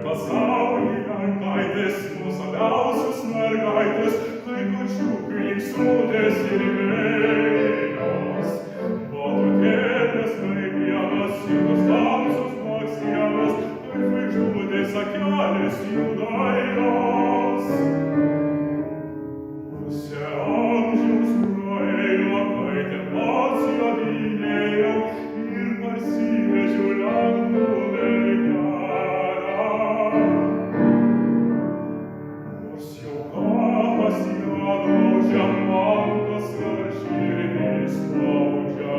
pasaulyje gaitės, nuostabiausios mergaitės, kai kačiukai linksmutės ir vėjos. Botutėlės kaip pievas, jūros tamsios maksienos, kaip žvaigždutės akelės jų dainos. Pusė amžiaus praėjo, kai ten pats jodinėjau ir parsivežiau lengvų mergelę. Nors jau kapas ją graužia, man kaskart širdį spaudžia,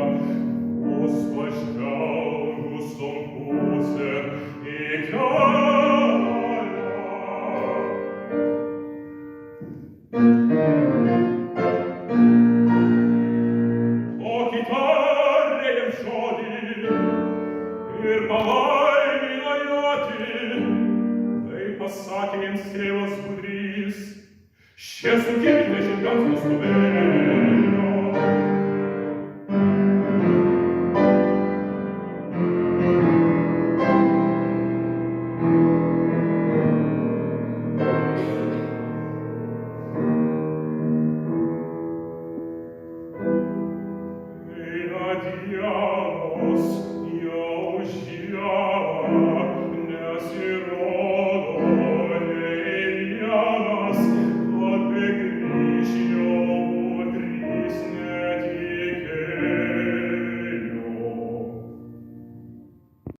vos pažvelgus ton pusėn į kelią. Tokį tarė jam žodį ir palaimino joti, tai pasakė jiems tėvas gudrys, šie sukirtė žirgams nustubėjo. Dievos jau žiemą